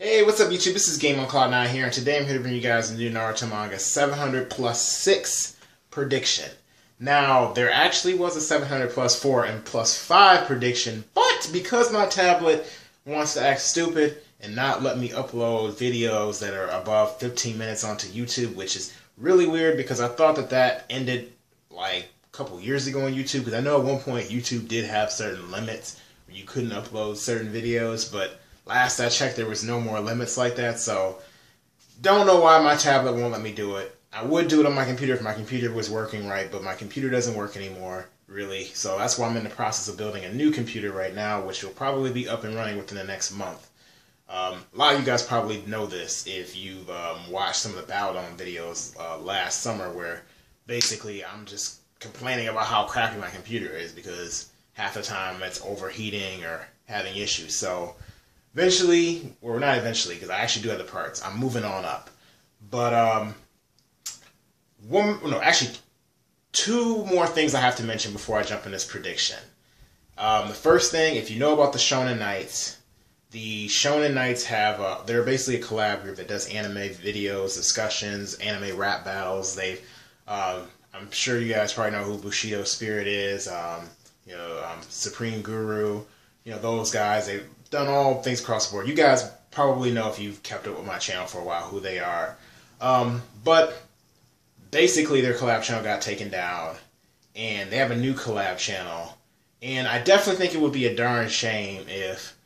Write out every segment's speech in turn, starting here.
Hey, what's up YouTube? This is Game on Cloud 9 here, and today I'm here to bring you guys a new Naruto Manga 700 plus 6 prediction. Now, there actually was a 700 plus 4 and plus 5 prediction, but because my tablet wants to act stupid and not let me upload videos that are above 15 minutes onto YouTube, which is really weird because I thought that ended like a couple years ago on YouTube, because I know at one point YouTube did have certain limits where you couldn't upload certain videos, but last I checked, there was no more limits like that, so don't know why my tablet won't let me do it. I would do it on my computer if my computer was working right, but my computer doesn't work anymore, really. So that's why I'm in the process of building a new computer right now, which will probably be up and running within the next month. A lot of you guys probably know this if you've watched some of the Bowdown videos last summer, where basically I'm just complaining about how crappy my computer is because half the time it's overheating or having issues. So eventually, or not eventually, because I actually do have the parts, I'm moving on up. But, two more things I have to mention before I jump in this prediction. The first thing, if you know about the Shonen Knights, the Shonen Knights have, they're basically a collab group that does anime videos, discussions, anime rap battles. I'm sure you guys probably know who Bushido Spirit is, Supreme Guru, those guys. They've done all things across the board. You guys probably know, if you've kept up with my channel for a while, who they are. But basically their collab channel got taken down, and they have a new collab channel. And I definitely think it would be a darn shame if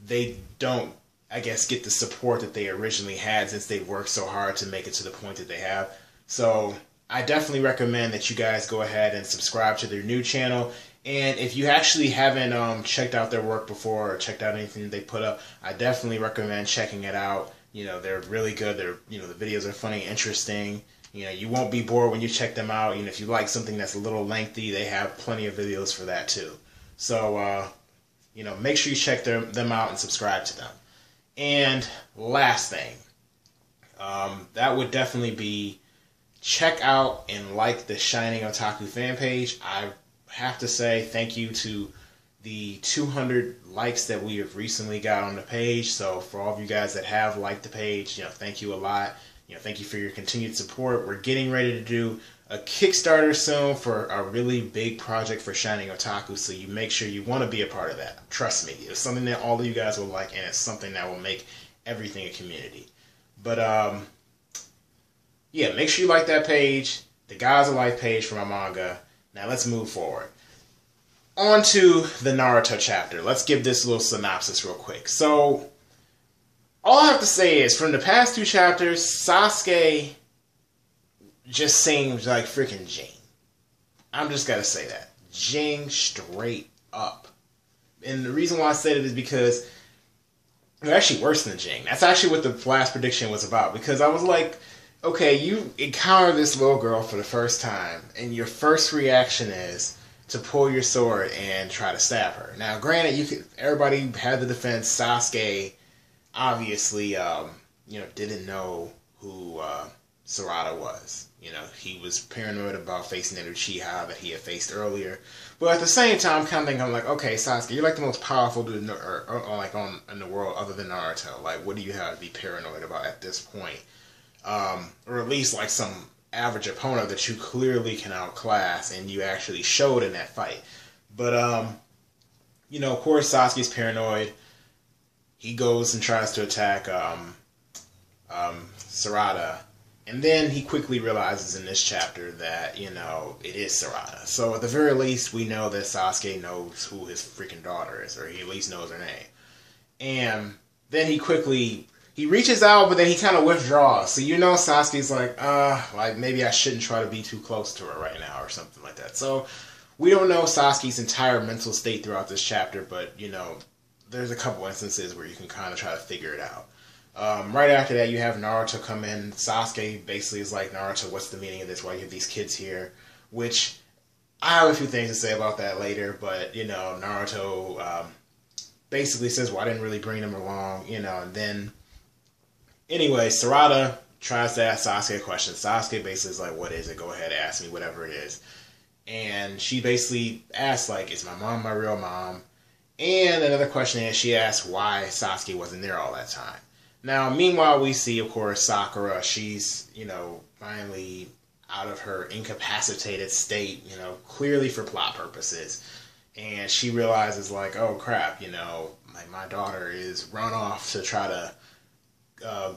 they don't, I guess, get the support that they originally had, since they worked so hard to make it to the point that they have. So I definitely recommend that you guys go ahead and subscribe to their new channel. And if you actually haven't checked out their work before or checked out anything they put up, I definitely recommend checking it out. They're really good. The videos are funny, interesting. You won't be bored when you check them out. If you like something that's a little lengthy, they have plenty of videos for that too. So, make sure you check them out and subscribe to them. And last thing, that would definitely be check out and like the Shining Otaku fan page. I have to say thank you to the 200 likes that we have recently got on the page. So for all of you guys that have liked the page, thank you a lot. Thank you for your continued support. We're getting ready to do a Kickstarter soon for a really big project for Shining Otaku, so you make sure you want to be a part of that. Trust me, it's something that all of you guys will like, and it's something that will make everything a community. But yeah, make sure you like that page, the Guys of Life page for my manga. Now let's move forward. On to the Naruto chapter. Let's give this little synopsis real quick. So, all I have to say is, from the past two chapters, Sasuke just seems like freaking Jing. I'm just gotta say that. Jing straight up. And the reason why I said it is because they're actually worse than Jing. That's actually what the last prediction was about. Because I was like, okay, you encounter this little girl for the first time, and your first reaction is to pull your sword and try to stab her. Now, granted, everybody had the defense. Sasuke obviously, didn't know who Sarada was. He was paranoid about facing that Uchiha that he had faced earlier. But at the same time, I'm like, okay, Sasuke, you're like the most powerful dude in the world other than Naruto. Like, what do you have to be paranoid about at this point? Or at least like some average opponent that you clearly can outclass, and you actually showed in that fight. But of course Sasuke's paranoid. He goes and tries to attack Sarada, and then he quickly realizes in this chapter that it is Sarada. So at the very least, we know that Sasuke knows who his freaking daughter is, or he at least knows her name. And then he reaches out, but then he kind of withdraws. So Sasuke's like maybe I shouldn't try to be too close to her right now, or something like that. So we don't know Sasuke's entire mental state throughout this chapter, but there's a couple instances where you can kind of try to figure it out. Right after that, you have Naruto come in. Sasuke basically is like, Naruto, what's the meaning of this? Why you have these kids here? Which I have a few things to say about that later, but Naruto basically says, well, I didn't really bring them along, and then anyway, Sarada tries to ask Sasuke a question. Sasuke basically is like, what is it? Go ahead, ask me whatever it is. And she basically asks, like, is my mom my real mom? And another question is, she asks why Sasuke wasn't there all that time. Now, meanwhile, we see, of course, Sakura. She's, finally out of her incapacitated state, clearly for plot purposes. And she realizes, like, oh, crap, my daughter is run off to try to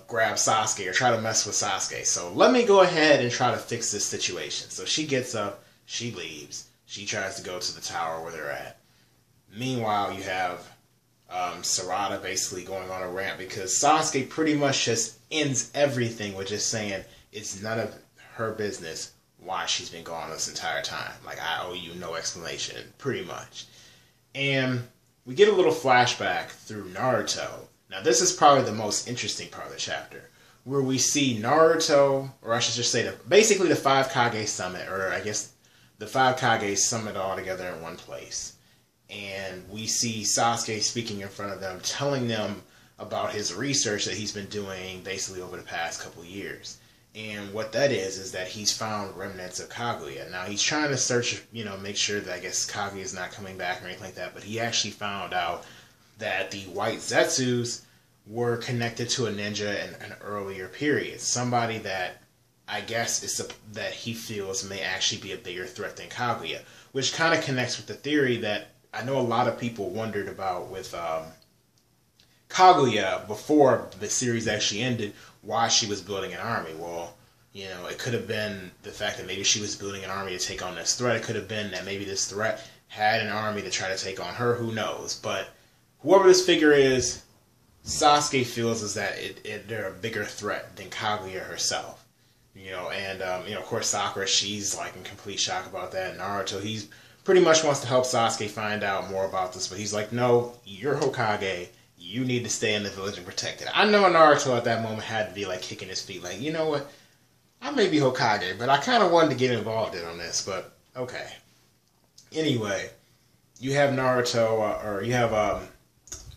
grab Sasuke or try to mess with Sasuke. So let me go ahead and try to fix this situation. So she gets up, she leaves. She tries to go to the tower where they're at. Meanwhile, you have Sarada basically going on a rant because Sasuke pretty much just ends everything with just saying it's none of her business why she's been gone this entire time. Like, I owe you no explanation, pretty much. And we get a little flashback through Naruto. Now, this is probably the most interesting part of the chapter, where we see Naruto, or I should just say, basically the 5 Kage summit, or I guess the 5 Kage summit all together in one place. And we see Sasuke speaking in front of them, telling them about his research that he's been doing basically over the past couple years. And what that is that he's found remnants of Kaguya. Now, he's trying to search, make sure that, I guess, Kaguya is not coming back or anything like that, but he actually found out that the White Zetsus were connected to a ninja in an earlier period. Somebody that, I guess, that he feels may actually be a bigger threat than Kaguya, which kind of connects with the theory that I know a lot of people wondered about with Kaguya before the series actually ended, why she was building an army. Well, it could have been the fact that maybe she was building an army to take on this threat. It could have been that maybe this threat had an army to try to take on her. Who knows? But whoever this figure is, Sasuke feels is that they're a bigger threat than Kaguya herself. Of course, Sakura, she's like in complete shock about that. Naruto, he's pretty much wants to help Sasuke find out more about this, but he's like, no, you're Hokage. You need to stay in the village and protect it. I know Naruto at that moment had to be like kicking his feet, like, you know what? I may be Hokage, but I kind of wanted to get involved in on this, but okay. Anyway, you have Naruto, or you have, of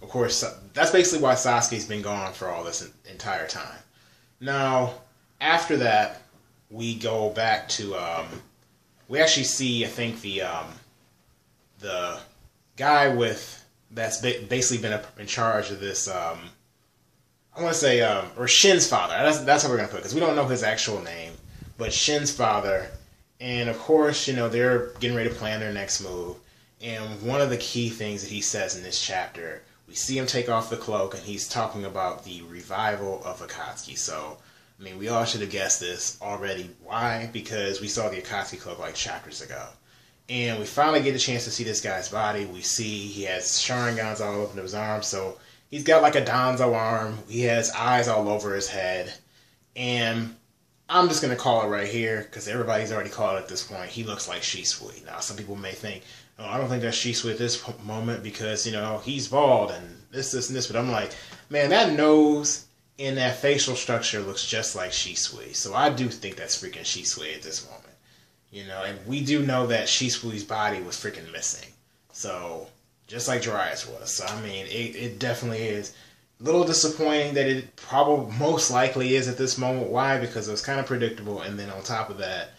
course, that's basically why Sasuke's been gone for all this entire time. Now, after that, we go back to, we actually see, I think, the guy that's basically been in charge of this, I want to say, or Shin's father. That's how we're going to put it, because we don't know his actual name, but Shin's father. And of course, they're getting ready to plan their next move. And one of the key things that he says in this chapter, we see him take off the cloak, and he's talking about the revival of Akatsuki. So, I mean, we all should have guessed this already. Why? Because we saw the Akatsuki cloak like chapters ago. And we finally get a chance to see this guy's body. We see he has Sharingans all over his arms. So he's got like a Danzo arm. He has eyes all over his head. And I'm just going to call it right here, because everybody's already called it at this point. He looks like Shisui. Now, some people may think, oh, I don't think that's Shisui at this moment because, he's bald and this, and this. But I'm like, man, that nose and that facial structure looks just like Shisui. So I do think that's freaking Shisui at this moment. And we do know that Shisui's body was freaking missing. So, just like Jiraiya's was. So, I mean, it definitely is a little disappointing that it probably most likely is at this moment. Why? Because it was kind of predictable. And then on top of that,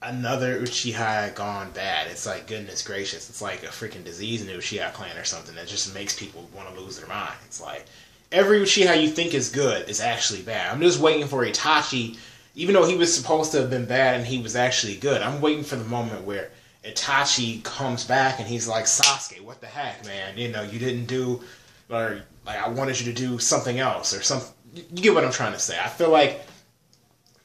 another Uchiha gone bad. It's like, goodness gracious. It's like a freaking disease in the Uchiha clan or something that just makes people want to lose their mind. It's like, every Uchiha you think is good is actually bad. I'm just waiting for Itachi. Even though he was supposed to have been bad and he was actually good, I'm waiting for the moment where Itachi comes back and he's like, Sasuke, what the heck, man? You didn't do, or like I wanted you to do something else or something. You get what I'm trying to say. I feel like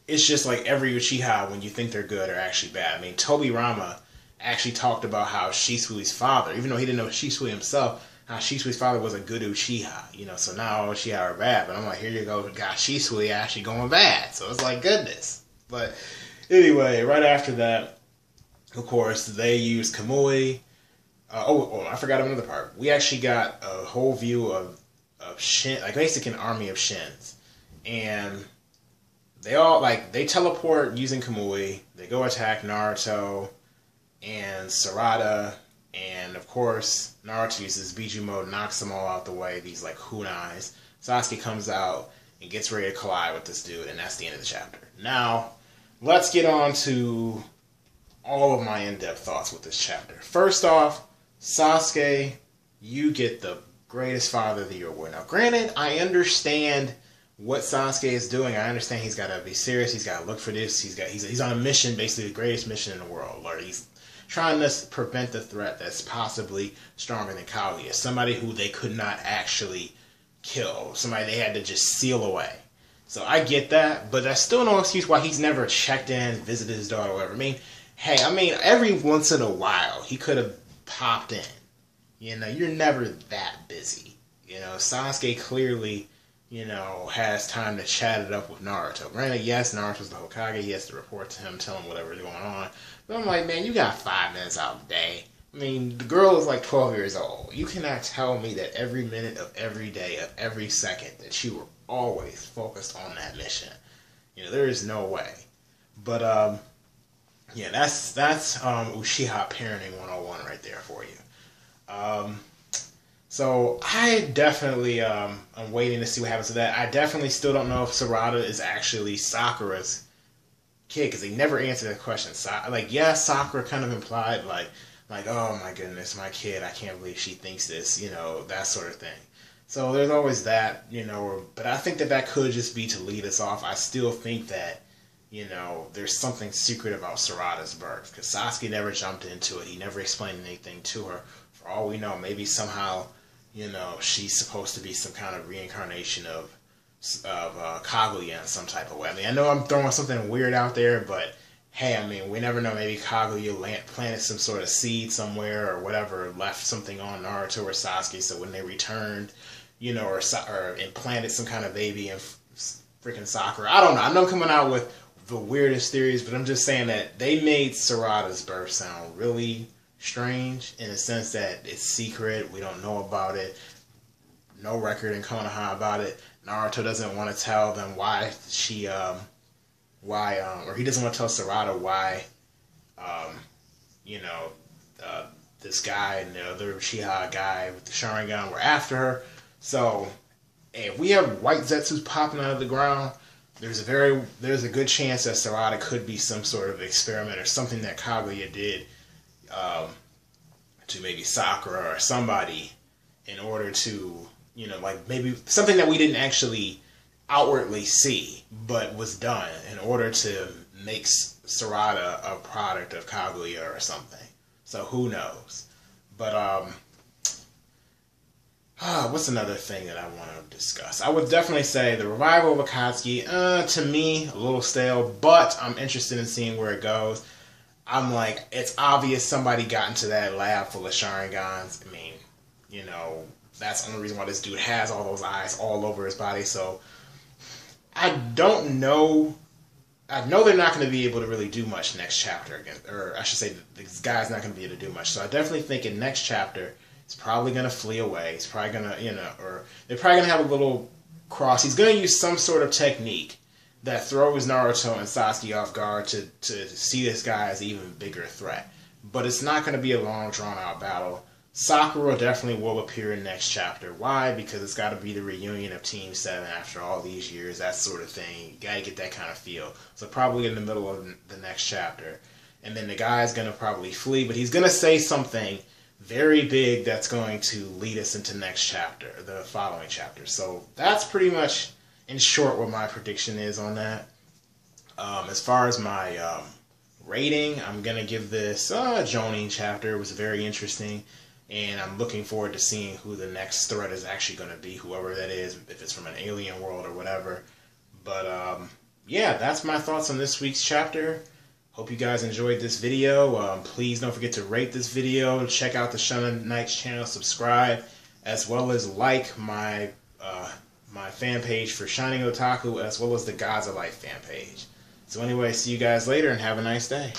it's just like every Uchiha, when you think they're good, are actually bad. I mean, Tobirama actually talked about how Shisui's father, even though he didn't know Shisui himself, how Shisui's father was a good Uchiha, so now all Uchiha are bad, but I'm like, here you go, got Shisui actually going bad, so it's like, goodness. But anyway, right after that, of course, they used Kamui. I forgot another part. We actually got a whole view of Shin, like basically an army of Shins, and they all, they teleport using Kamui, they go attack Naruto and Sarada. And, of course, Naruto uses Biju mode, knocks them all out the way, these, kunais. Sasuke comes out and gets ready to collide with this dude, and that's the end of the chapter. Now, let's get on to all of my in-depth thoughts with this chapter. First off, Sasuke, you get the greatest father of the year award. Now, granted, I understand what Sasuke is doing. I understand he's got to be serious. He's got to look for this. He's on a mission, basically the greatest mission in the world. Or he's trying to prevent the threat that's possibly stronger than Kaguya. Somebody who they could not actually kill. Somebody they had to just seal away. So I get that, but that's still no excuse why he's never checked in, visited his daughter, or whatever. I mean, every once in a while, he could have popped in. You know, you're never that busy. You know, Sasuke clearly, you know, has time to chat it up with Naruto. Granted, yes, Naruto's the Hokage. He has to report to him, tell him whatever's going on. But I'm like, man, you got 5 minutes out of the day. I mean, the girl is like 12 years old. You cannot tell me that every minute of every day, of every second, that you were always focused on that mission. You know, there is no way. But, yeah, that's Uchiha Parenting 101 right there for you. So I definitely, I'm waiting to see what happens to that. I definitely still don't know if Sarada is actually Sakura's kid, because they never answered that question. Like, yeah, Sakura kind of implied, like, oh my goodness, my kid, I can't believe she thinks this, you know, that sort of thing. So there's always that, you know, but I think that could just be to lead us off. I still think that, you know, there's something secret about Sarada's birth, because Sasuke never jumped into it. He never explained anything to her. For all we know, maybe somehow, you know, she's supposed to be some kind of reincarnation of Kaguya in some type of way. I mean, I know I'm throwing something weird out there, but hey, I mean, we never know. Maybe Kaguya planted some sort of seed somewhere or whatever, left something on Naruto or Sasuke, so when they returned, you know, or implanted some kind of baby in freaking Sakura. I don't know. I know I'm coming out with the weirdest theories, but I'm just saying that they made Sarada's birth sound really strange in the sense that it's secret. We don't know about it. No record in Konoha about it. Naruto doesn't want to tell them why she, or he doesn't want to tell Sarada why, you know, this guy and the other Uchiha guy with the Sharingan were after her. So, if we have white Zetsus popping out of the ground, there's a good chance that Sarada could be some sort of experiment or something that Kaguya did to maybe Sakura or somebody in order to, you know, like maybe something that we didn't actually outwardly see, but was done in order to make Sarada a product of Kaguya or something. So who knows? But what's another thing that I want to discuss? I would definitely say the revival of Akatsuki, to me, a little stale, but I'm interested in seeing where it goes. I'm like, it's obvious somebody got into that lab full of Sharingans. I mean, you know, that's the only reason why this dude has all those eyes all over his body. So I don't know. I know they're not going to be able to really do much next chapter again, or I should say, this guy's not going to be able to do much. So I definitely think in next chapter, he's probably going to flee away. He's probably going to, you know, or they're probably going to have a little cross. He's going to use some sort of technique that throws Naruto and Sasuke off guard to see this guy as an even bigger threat. But it's not going to be a long, drawn-out battle. Sakura definitely will appear in next chapter. Why? Because it's got to be the reunion of Team 7 after all these years, that sort of thing. You got to get that kind of feel. So probably in the middle of the next chapter. And then the guy's going to probably flee, but he's going to say something very big that's going to lead us into next chapter, the following chapter. So that's pretty much, in short, what my prediction is on that. As far as my rating, I'm going to give this Jonin chapter. It was very interesting. And I'm looking forward to seeing who the next threat is actually going to be, whoever that is, if it's from an alien world or whatever. But, yeah, that's my thoughts on this week's chapter. Hope you guys enjoyed this video. Please don't forget to rate this video, check out the Shonen Knights channel, subscribe, as well as like my my fan page for Shining Otaku, as well as the Gods of Light fan page. So anyway, see you guys later and have a nice day.